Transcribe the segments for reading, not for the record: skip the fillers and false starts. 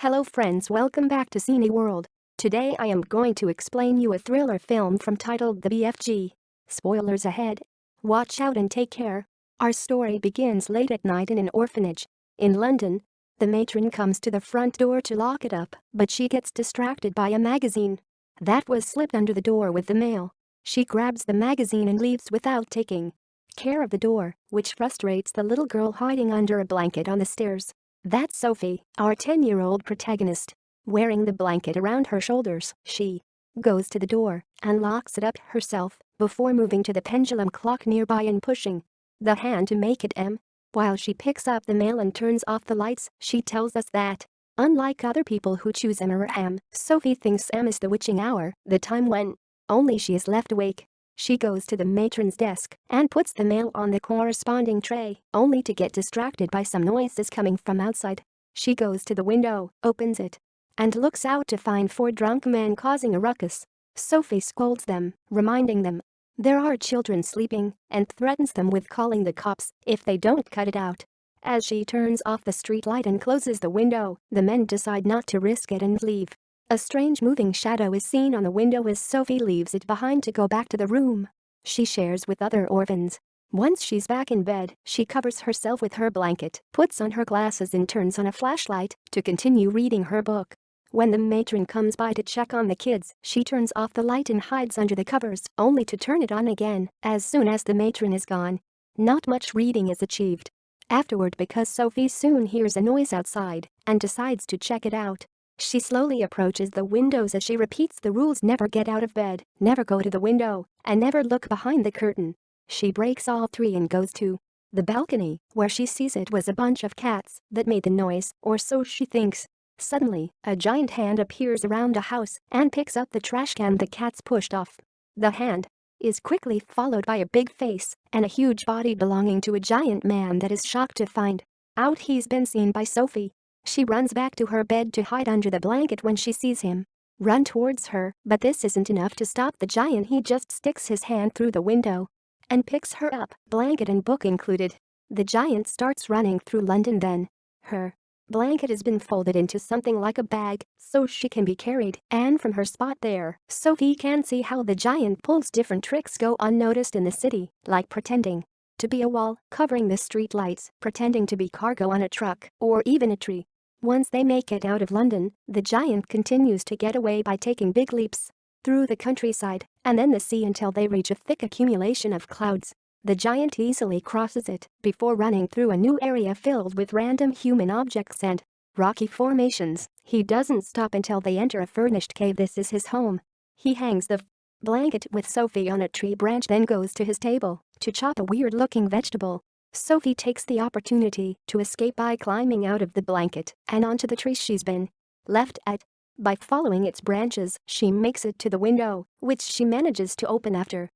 Hello friends, welcome back to Cini World. Today I am going to explain you a thriller film from titled The BFG. Spoilers ahead. Watch out and take care. Our story begins late at night in an orphanage. In London, the matron comes to the front door to lock it up, but she gets distracted by a magazine that was slipped under the door with the mail. She grabs the magazine and leaves without taking care of the door, which frustrates the little girl hiding under a blanket on the stairs. That's Sophie, our 10-year-old protagonist. Wearing the blanket around her shoulders, she goes to the door and locks it up herself before moving to the pendulum clock nearby and pushing the hand to make it M. While she picks up the mail and turns off the lights, she tells us that, unlike other people who choose M or AM, Sophie thinks M is the witching hour, the time when only she is left awake. She goes to the matron's desk and puts the mail on the corresponding tray, only to get distracted by some noises coming from outside. She goes to the window, opens it, and looks out to find 4 drunk men causing a ruckus. Sophie scolds them, reminding them there are children sleeping, and threatens them with calling the cops if they don't cut it out. As she turns off the street light and closes the window, the men decide not to risk it and leave. A strange moving shadow is seen on the window as Sophie leaves it behind to go back to the room she shares with other orphans. Once she's back in bed, she covers herself with her blanket, puts on her glasses and turns on a flashlight to continue reading her book. When the matron comes by to check on the kids, she turns off the light and hides under the covers, only to turn it on again as soon as the matron is gone. Not much reading is achieved afterward because Sophie soon hears a noise outside and decides to check it out. She slowly approaches the windows as she repeats the rules: never get out of bed, never go to the window, and never look behind the curtain. She breaks all 3 and goes to the balcony, where she sees it was a bunch of cats that made the noise, or so she thinks. Suddenly, a giant hand appears around a house and picks up the trash can the cats pushed off. The hand is quickly followed by a big face and a huge body belonging to a giant man that is shocked to find out he's been seen by Sophie. She runs back to her bed to hide under the blanket when she sees him run towards her, but this isn't enough to stop the giant. He just sticks his hand through the window and picks her up, blanket and book included. The giant starts running through London. Then her blanket has been folded into something like a bag so she can be carried, and from her spot there, Sophie can see how the giant pulls different tricks go unnoticed in the city, like pretending to be a wall covering the street lights, pretending to be cargo on a truck, or even a tree. Once they make it out of London, the giant continues to get away by taking big leaps through the countryside and then the sea until they reach a thick accumulation of clouds. The giant easily crosses it before running through a new area filled with random human objects and rocky formations. He doesn't stop until they enter a furnished cave. This is his home. He hangs the blanket with Sophie on a tree branch, then goes to his table to chop a weird-looking vegetable. Sophie takes the opportunity to escape by climbing out of the blanket and onto the tree she's been left at. By following its branches, she makes it to the window, which she manages to open after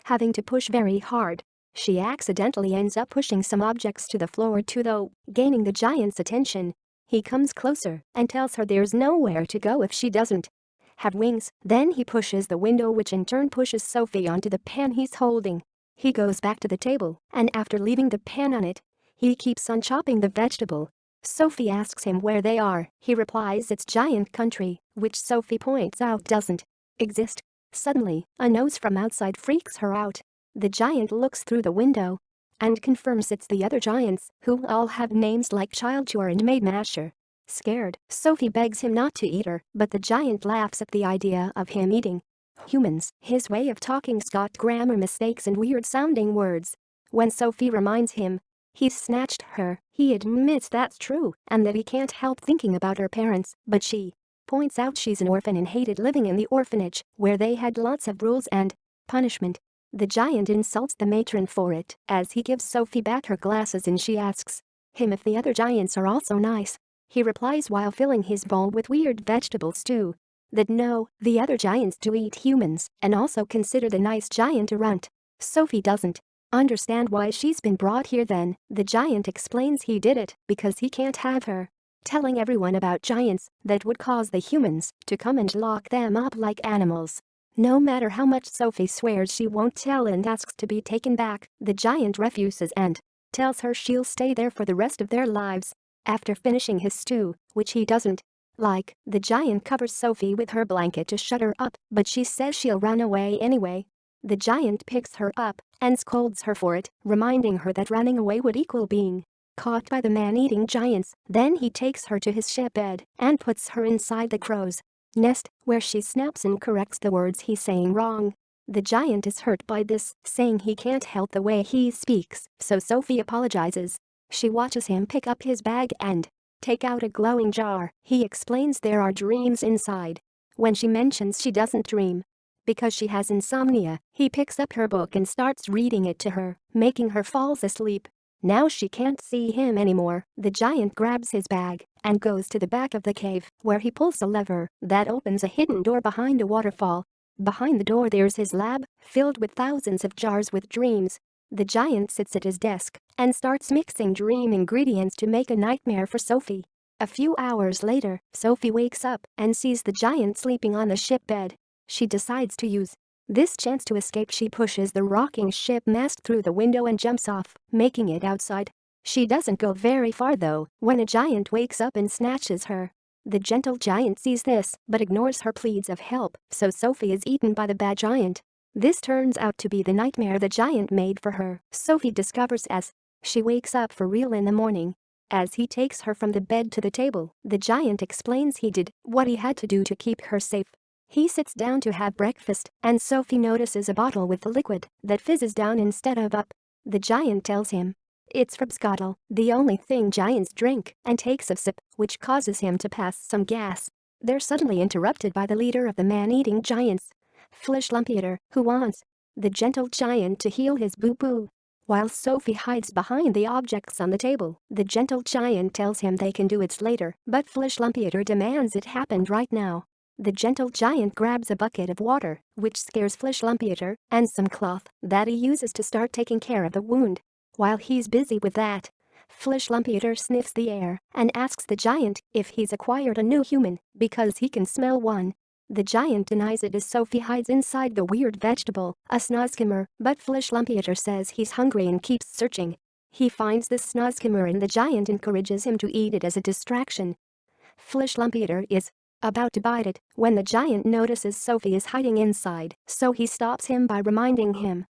having to push very hard. She accidentally ends up pushing some objects to the floor too, though, gaining the giant's attention. He comes closer and tells her there's nowhere to go if she doesn't have wings. Then he pushes the window, which in turn pushes Sophie onto the pan he's holding. He goes back to the table, and after leaving the pan on it, he keeps on chopping the vegetable. Sophie asks him where they are. He replies it's giant country, which Sophie points out doesn't exist. Suddenly, a noise from outside freaks her out. The giant looks through the window and confirms it's the other giants, who all have names like Child Chewer and Maid Masher. Scared, Sophie begs him not to eat her, but the giant laughs at the idea of him eating humans. His way of talking's got grammar mistakes and weird-sounding words. When Sophie reminds him he's snatched her, he admits that's true and that he can't help thinking about her parents, but she points out she's an orphan and hated living in the orphanage, where they had lots of rules and punishment. The giant insults the matron for it as he gives Sophie back her glasses and she asks him if the other giants are also nice. He replies while filling his bowl with weird vegetable stew that no, the other giants do eat humans and also consider the nice giant a runt. Sophie doesn't understand why she's been brought here. Then the giant explains he did it because he can't have her telling everyone about giants that would cause the humans to come and lock them up like animals. No matter how much Sophie swears she won't tell and asks to be taken back, the giant refuses and tells her she'll stay there for the rest of their lives. After finishing his stew, which he doesn't Like, the giant covers Sophie with her blanket to shut her up, but she says she'll run away anyway. The giant picks her up and scolds her for it, reminding her that running away would equal being caught by the man-eating giants. Then he takes her to his ship bed and puts her inside the crow's nest, where she snaps and corrects the words he's saying wrong. The giant is hurt by this, saying he can't help the way he speaks, so Sophie apologizes. She watches him pick up his bag and take out a glowing jar. He explains there are dreams inside. When she mentions she doesn't dream because she has insomnia, he picks up her book and starts reading it to her, making her fall asleep. Now she can't see him anymore. The giant grabs his bag and goes to the back of the cave, where he pulls a lever that opens a hidden door behind a waterfall. Behind the door there's his lab, filled with thousands of jars with dreams. The giant sits at his desk and starts mixing dream ingredients to make a nightmare for Sophie. A few hours later, Sophie wakes up and sees the giant sleeping on the ship bed. She decides to use this chance to escape. She pushes the rocking ship mast through the window and jumps off, making it outside. She doesn't go very far though, when a giant wakes up and snatches her. The gentle giant sees this but ignores her pleas of help, so Sophie is eaten by the bad giant. This turns out to be the nightmare the giant made for her, Sophie discovers as she wakes up for real in the morning. As he takes her from the bed to the table, the giant explains he did what he had to do to keep her safe. He sits down to have breakfast, and Sophie notices a bottle with the liquid that fizzes down instead of up. The giant tells him it's Frabscottle, the only thing giants drink, and takes a sip, which causes him to pass some gas. They're suddenly interrupted by the leader of the man-eating giants, Flishlumpieter, who wants the gentle giant to heal his boo-boo. While Sophie hides behind the objects on the table, the gentle giant tells him they can do it later, but Flishlumpieter demands it happened right now. The gentle giant grabs a bucket of water, which scares Flishlumpieter, and some cloth that he uses to start taking care of the wound. While he's busy with that, Flishlumpieter sniffs the air and asks the giant if he's acquired a new human because he can smell one. The giant denies it as Sophie hides inside the weird vegetable, a snozzkimmer, but Flishlumpieter says he's hungry and keeps searching. He finds this snozzkimmer and the giant encourages him to eat it as a distraction. Flishlumpieter is about to bite it when the giant notices Sophie is hiding inside, so he stops him by reminding him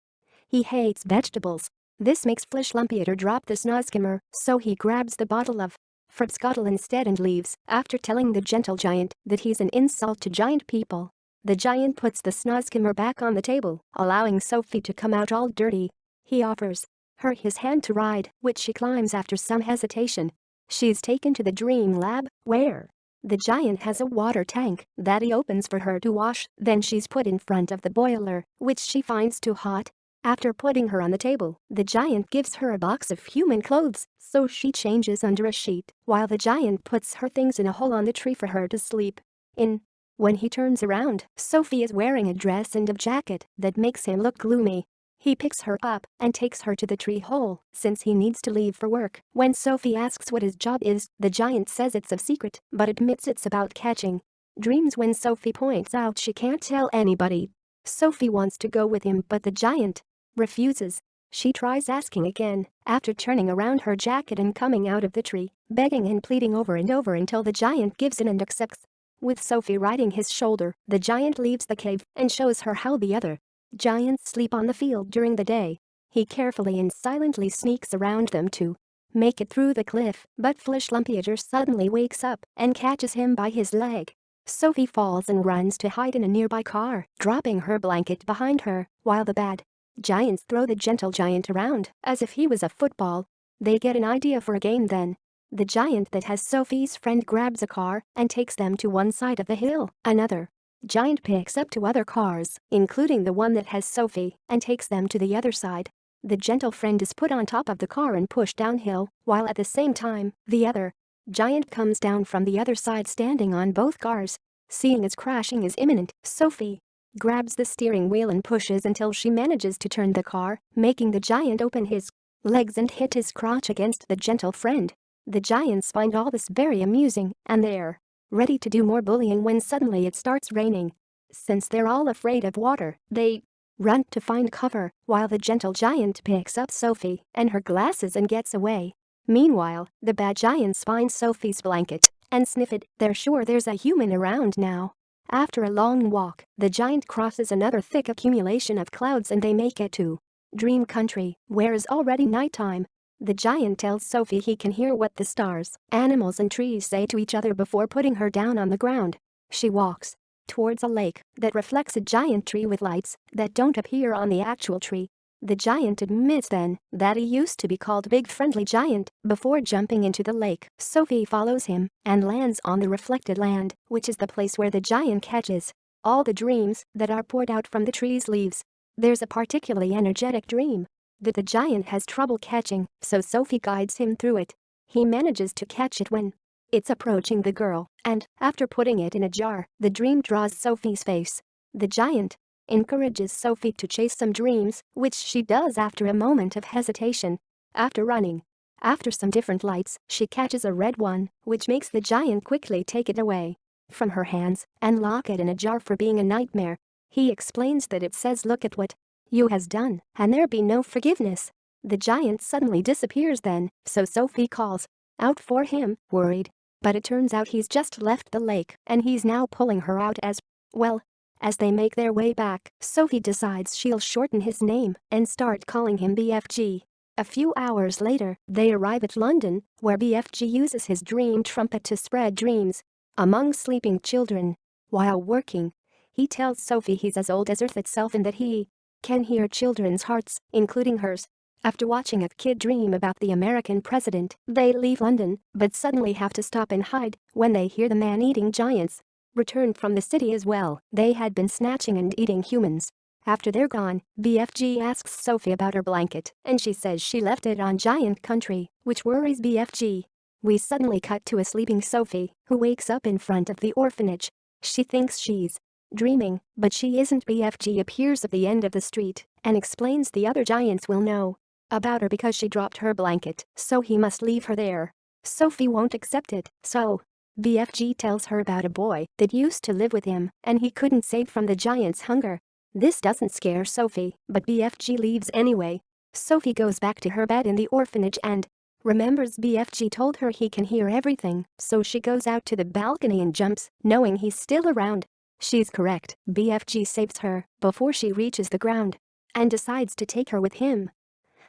he hates vegetables. This makes Flishlumpieter drop the snozzkimmer, so he grabs the bottle of Frabscottle instead and leaves, after telling the gentle giant that he's an insult to giant people. The giant puts the snozzkimmer back on the table, allowing Sophie to come out all dirty. He offers her his hand to ride, which she climbs after some hesitation. She's taken to the dream lab, where the giant has a water tank that he opens for her to wash. Then she's put in front of the boiler, which she finds too hot. After putting her on the table, the giant gives her a box of human clothes, so she changes under a sheet, while the giant puts her things in a hole on the tree for her to sleep in. When he turns around, Sophie is wearing a dress and a jacket that makes him look gloomy. He picks her up and takes her to the tree hole, since he needs to leave for work. When Sophie asks what his job is, the giant says it's a secret, but admits it's about catching dreams. When Sophie points out she can't tell anybody, Sophie wants to go with him, but the giant refuses. She tries asking again, after turning around her jacket and coming out of the tree, begging and pleading over and over until the giant gives in and accepts. With Sophie riding his shoulder, the giant leaves the cave and shows her how the other giants sleep on the field during the day. He carefully and silently sneaks around them to make it through the cliff, but Flishlumpieter suddenly wakes up and catches him by his leg. Sophie falls and runs to hide in a nearby car, dropping her blanket behind her, while the bad giants throw the gentle giant around as if he was a football. They get an idea for a game then. The giant that has Sophie's friend grabs a car and takes them to one side of the hill. Another giant picks up two other cars, including the one that has Sophie, and takes them to the other side. The gentle friend is put on top of the car and pushed downhill, while at the same time, the other giant comes down from the other side standing on both cars. Seeing as crashing is imminent, Sophie grabs the steering wheel and pushes until she manages to turn the car, making the giant open his legs and hit his crotch against the gentle friend. The giants find all this very amusing, and they're ready to do more bullying when suddenly it starts raining. Since they're all afraid of water, they run to find cover, while the gentle giant picks up Sophie and her glasses and gets away. Meanwhile, the bad giants find Sophie's blanket and sniff it. They're sure there's a human around now. After a long walk, the giant crosses another thick accumulation of clouds and they make it to Dream Country, where it's already nighttime. The giant tells Sophie he can hear what the stars, animals and trees say to each other before putting her down on the ground. She walks towards a lake that reflects a giant tree with lights that don't appear on the actual tree. The giant admits then that he used to be called Big Friendly Giant before jumping into the lake. Sophie follows him and lands on the reflected land, which is the place where the giant catches all the dreams that are poured out from the tree's leaves. There's a particularly energetic dream that the giant has trouble catching, so Sophie guides him through it. He manages to catch it when it's approaching the girl, and after putting it in a jar, the dream draws Sophie's face. The giant encourages Sophie to chase some dreams, which she does after a moment of hesitation. After running after some different lights, she catches a red one, which makes the giant quickly take it away from her hands and lock it in a jar for being a nightmare. He explains that it says look at what you has done, and there be no forgiveness. The giant suddenly disappears then, so Sophie calls out for him, worried. But it turns out he's just left the lake and he's now pulling her out as well. As they make their way back, Sophie decides she'll shorten his name and start calling him BFG. A few hours later, they arrive at London, where BFG uses his dream trumpet to spread dreams among sleeping children. While working, he tells Sophie he's as old as Earth itself and that he can hear children's hearts, including hers. After watching a kid dream about the American president, they leave London, but suddenly have to stop and hide when they hear the man-eating giants return from the city as well. They had been snatching and eating humans. After they're gone, BFG asks Sophie about her blanket, and she says she left it on Giant Country, which worries BFG. We suddenly cut to a sleeping Sophie, who wakes up in front of the orphanage. She thinks she's dreaming, but she isn't. BFG appears at the end of the street and explains the other giants will know about her because she dropped her blanket, so he must leave her there. Sophie won't accept it, so BFG tells her about a boy that used to live with him and he couldn't save from the giant's hunger. This doesn't scare Sophie, but BFG leaves anyway. Sophie goes back to her bed in the orphanage and remembers BFG told her he can hear everything, so she goes out to the balcony and jumps, knowing he's still around. She's correct. BFG saves her before she reaches the ground and decides to take her with him.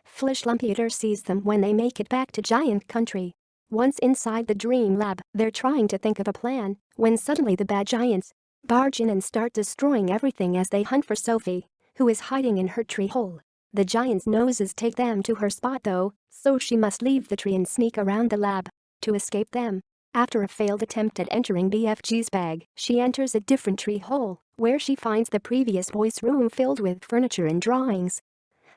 Fleshlumpieter sees them when they make it back to Giant Country. Once inside the dream lab, they're trying to think of a plan when suddenly the bad giants barge in and start destroying everything as they hunt for Sophie, who is hiding in her tree hole. The giant's noses take them to her spot though, so she must leave the tree and sneak around the lab to escape them. After a failed attempt at entering BFG's bag, she enters a different tree hole, where she finds the previous boy's room filled with furniture and drawings.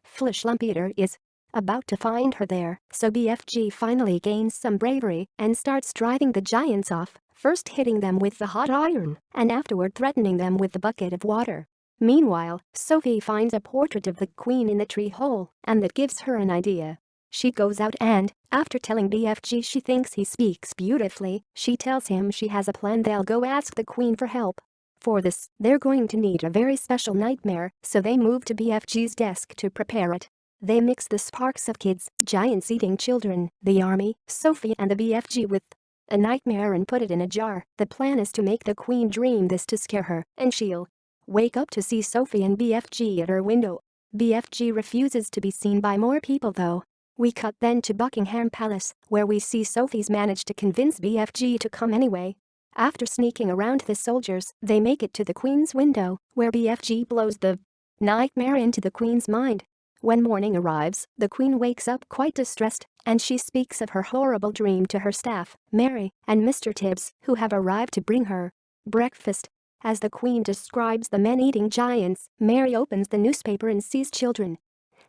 Fleshlumpieter is about to find her there, so BFG finally gains some bravery and starts driving the giants off, first hitting them with the hot iron and afterward threatening them with the bucket of water. Meanwhile, Sophie finds a portrait of the queen in the tree hole, and that gives her an idea. She goes out and, after telling BFG she thinks he speaks beautifully, she tells him she has a plan. They'll go ask the queen for help. For this, they're going to need a very special nightmare, so they move to BFG's desk to prepare it. They mix the sparks of kids, giants eating children, the army, Sophie and the BFG with a nightmare and put it in a jar. The plan is to make the queen dream this to scare her, and she'll wake up to see Sophie and BFG at her window. BFG refuses to be seen by more people though. We cut then to Buckingham Palace, where we see Sophie's managed to convince BFG to come anyway. After sneaking around the soldiers, they make it to the queen's window, where BFG blows the nightmare into the queen's mind. When morning arrives, the queen wakes up quite distressed, and she speaks of her horrible dream to her staff, Mary and Mr. Tibbs, who have arrived to bring her breakfast. As the queen describes the men-eating giants, Mary opens the newspaper and sees children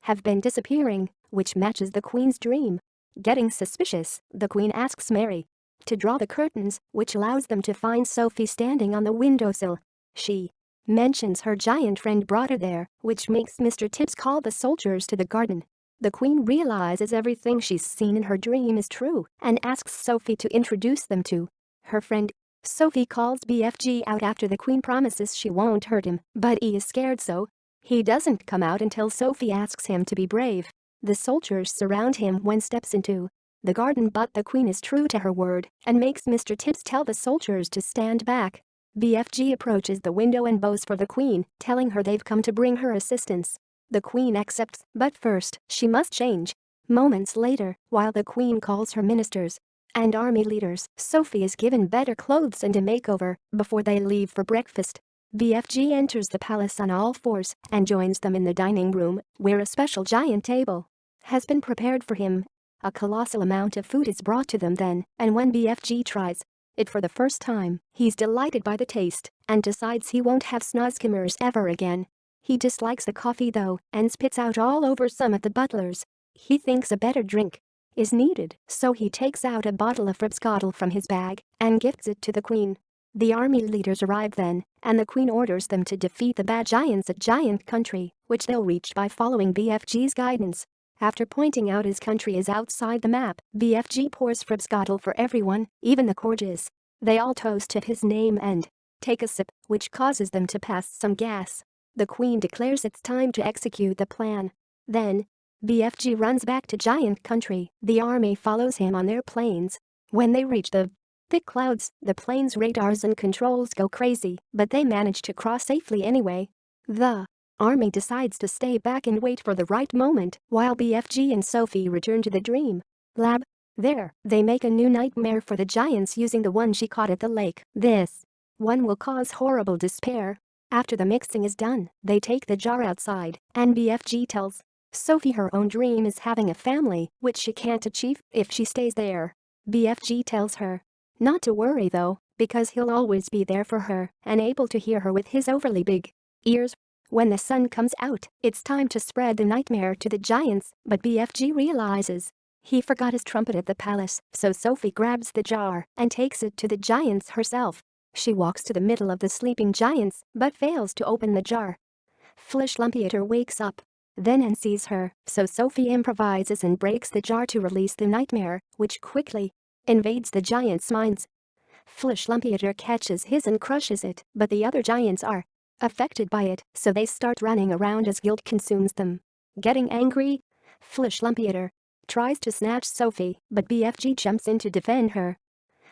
have been disappearing, which matches the queen's dream. Getting suspicious, the queen asks Mary to draw the curtains, which allows them to find Sophie standing on the windowsill. She mentions her giant friend brought her there, which makes Mr. Tibbs call the soldiers to the garden. The queen realizes everything she's seen in her dream is true and asks Sophie to introduce them to her friend. Sophie calls BFG out after the queen promises she won't hurt him, but he is scared so he doesn't come out until Sophie asks him to be brave. The soldiers surround him when steps into the garden, but the queen is true to her word and makes Mr. Tibbs tell the soldiers to stand back. BFG approaches the window and bows for the queen, telling her they've come to bring her assistance. The queen accepts, but first, she must change. Moments later, while the queen calls her ministers and army leaders, Sophie is given better clothes and a makeover before they leave for breakfast. BFG enters the palace on all fours and joins them in the dining room, where a special giant table has been prepared for him. A colossal amount of food is brought to them then, and when BFG tries it for the first time, he's delighted by the taste and decides he won't have snozzkimmers ever again. He dislikes the coffee though and spits out all over some of the butlers. He thinks a better drink is needed, so he takes out a bottle of Fribscoddle from his bag and gifts it to the queen. The army leaders arrive then, and the queen orders them to defeat the bad giants at Giant Country, which they'll reach by following BFG's guidance. After pointing out his country is outside the map, BFG pours Fribscoddle for everyone, even the corgis. They all toast to his name and take a sip, which causes them to pass some gas. The queen declares it's time to execute the plan. Then, BFG runs back to Giant Country. The army follows him on their planes. When they reach the thick clouds, the plane's radars and controls go crazy, but they manage to cross safely anyway. The army decides to stay back and wait for the right moment while BFG and Sophie return to the dream lab. There, they make a new nightmare for the giants using the one she caught at the lake. This one will cause horrible despair. After the mixing is done, they take the jar outside, and BFG tells Sophie her own dream is having a family, which she can't achieve if she stays there. BFG tells her not to worry though, because he'll always be there for her and able to hear her with his overly big ears. When the sun comes out, it's time to spread the nightmare to the giants, but BFG realizes he forgot his trumpet at the palace, so Sophie grabs the jar and takes it to the giants herself. She walks to the middle of the sleeping giants, but fails to open the jar. Flishlumpieter wakes up then and sees her, so Sophie improvises and breaks the jar to release the nightmare, which quickly invades the giants' minds. Flishlumpieter catches his and crushes it, but the other giants are affected by it, so they start running around as guilt consumes them. Getting angry, Flishlumpieter tries to snatch Sophie, but BFG jumps in to defend her.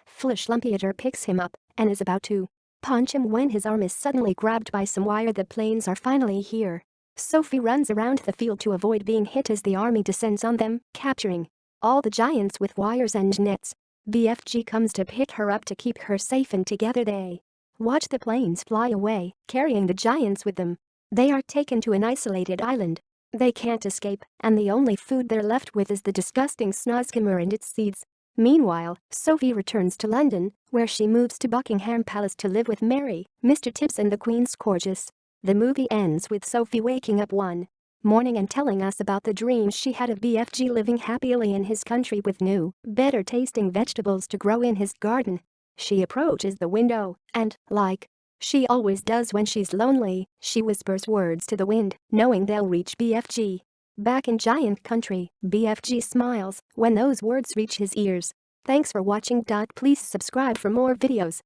Flishlumpieter picks him up and is about to punch him when his arm is suddenly grabbed by some wire. The planes are finally here. Sophie runs around the field to avoid being hit as the army descends on them, capturing all the giants with wires and nets. BFG comes to pick her up to keep her safe, and together they watch the planes fly away, carrying the giants with them. They are taken to an isolated island. They can't escape, and the only food they're left with is the disgusting snozzkimmer and its seeds. Meanwhile, Sophie returns to London, where she moves to Buckingham Palace to live with Mary, Mr. Tibbs and the Queen's corgis. The movie ends with Sophie waking up one morning and telling us about the dreams she had of BFG living happily in his country with new, better tasting vegetables to grow in his garden. She approaches the window and, like she always does when she's lonely, she whispers words to the wind, knowing they'll reach BFG. Back in Giant Country, BFG smiles when those words reach his ears. Thanks for watching. Please subscribe for more videos.